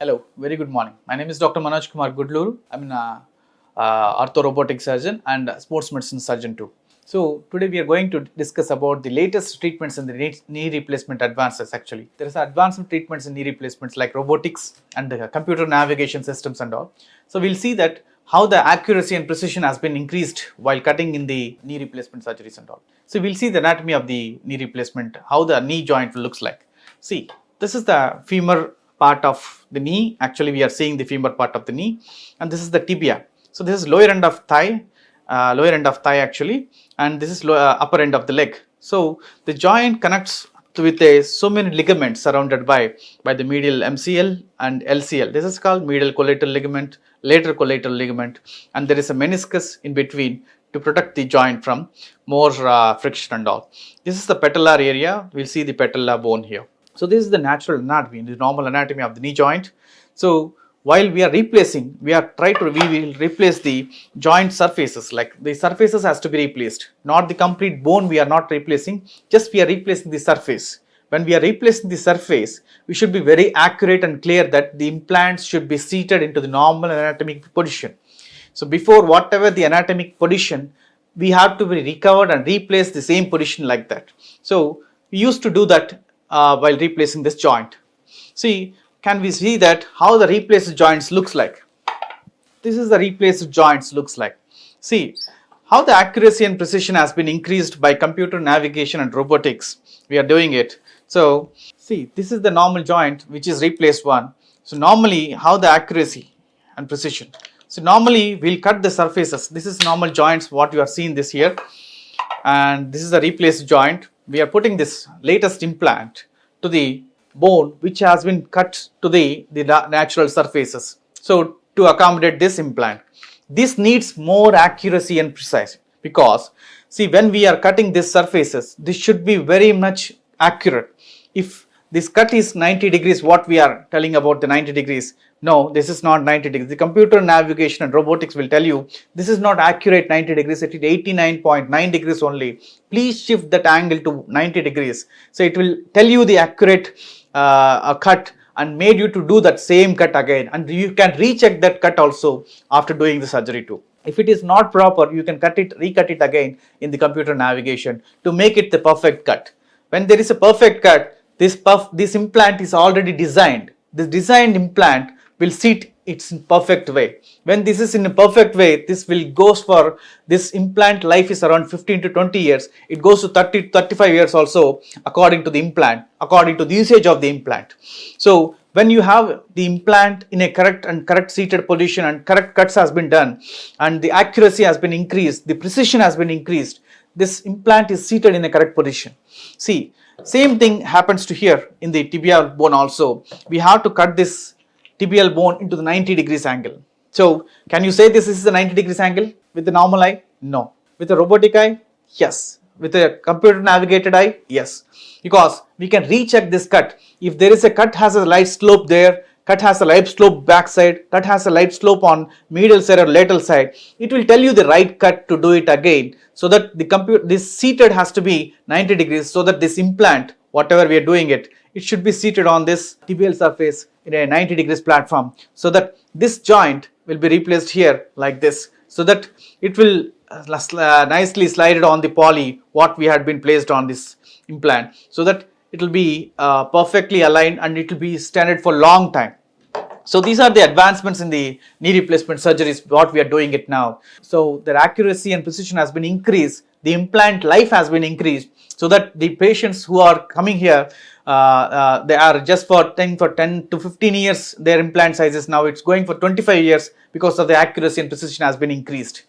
Hello, very good morning. My name is Dr. Manoj Kumar Goodluru. I'm an ortho-robotic surgeon and sports medicine surgeon too. So today we are going to discuss about the latest treatments in the knee replacement advances. Actually, there is advanced treatments in knee replacements like robotics and computer navigation systems and all. So we'll see that how the accuracy and precision has been increased while cutting in the knee replacement surgeries and all. So we'll see the anatomy of the knee replacement, how the knee joint looks like. See, this is the femur part of the knee. Actually, we are seeing the femur part of the knee, and this is the tibia. So this is lower end of thigh, actually, and this is upper end of the leg. So the joint connects with so many ligaments surrounded by the medial MCL and LCL. This is called medial collateral ligament, lateral collateral ligament, and there is a meniscus in between to protect the joint from more friction and all. This is the patellar area. We'll see the patellar bone here. So this is the natural anatomy, the normal anatomy of the knee joint. So while we are replacing, we will replace the joint surfaces, like the surfaces has to be replaced, not the complete bone we are not replacing, just we are replacing the surface. When we are replacing the surface, we should be very accurate and clear that the implants should be seated into the normal anatomic position. So before whatever the anatomic position, we have to be recovered and replace the same position like that. So we used to do that while replacing this joint. See, can we see that how the replaced joints looks like? This is the replaced joints looks like. See how the accuracy and precision has been increased by computer navigation and robotics. We are doing it. So see, this is the normal joint which is replaced one. So normally how the accuracy and precision. So normally we'll cut the surfaces. This is normal joints what you are seeing this here, and this is the replaced joint. We are putting this latest implant to the bone which has been cut to the natural surfaces. So to accommodate this implant, this needs more accuracy and precision, because see, when we are cutting these surfaces, this should be very much accurate. If this cut is 90 degrees, what we are telling about the 90 degrees, no, this is not 90 degrees. The computer navigation and robotics will tell you this is not accurate 90 degrees, it is 89.9 degrees only. Please shift that angle to 90 degrees. So it will tell you the accurate cut and made you to do that same cut again. And you can recheck that cut also after doing the surgery too. If it is not proper, you can recut it again in the computer navigation to make it the perfect cut. When there is a perfect cut, this implant is already designed. This designed implant will sit its perfect way. When this is in a perfect way, this implant life is around 15 to 20 years. It goes to 30 to 35 years also according to the implant, according to the usage of the implant. So when you have the implant in a correct seated position and correct cuts has been done and the accuracy has been increased, the precision has been increased, this implant is seated in a correct position. See, same thing happens to here in the tibial bone also. We have to cut this tibial bone into the 90 degrees angle. So can you say this is the 90 degrees angle with the normal eye? No. With a robotic eye? Yes. With a computer navigated eye? Yes. Because we can recheck this cut. If there is a cut has a light slope there, cut has a light slope backside, cut has a light slope on medial side or lateral side, it will tell you the right cut to do it again, so that this seated has to be 90 degrees, so that this implant, whatever we are doing it should be seated on this tibial surface in a 90 degrees platform, so that this joint will be replaced here like this, so that it will nicely slide it on the poly what we had been placed on this implant, so that it will be perfectly aligned and it will be standard for long time. So these are the advancements in the knee replacement surgeries what we are doing it now. So their accuracy and precision has been increased, the implant life has been increased, so that the patients who are coming here, they are just for 10 to 15 years their implant sizes, now it's going for 25 years because of the accuracy and precision has been increased.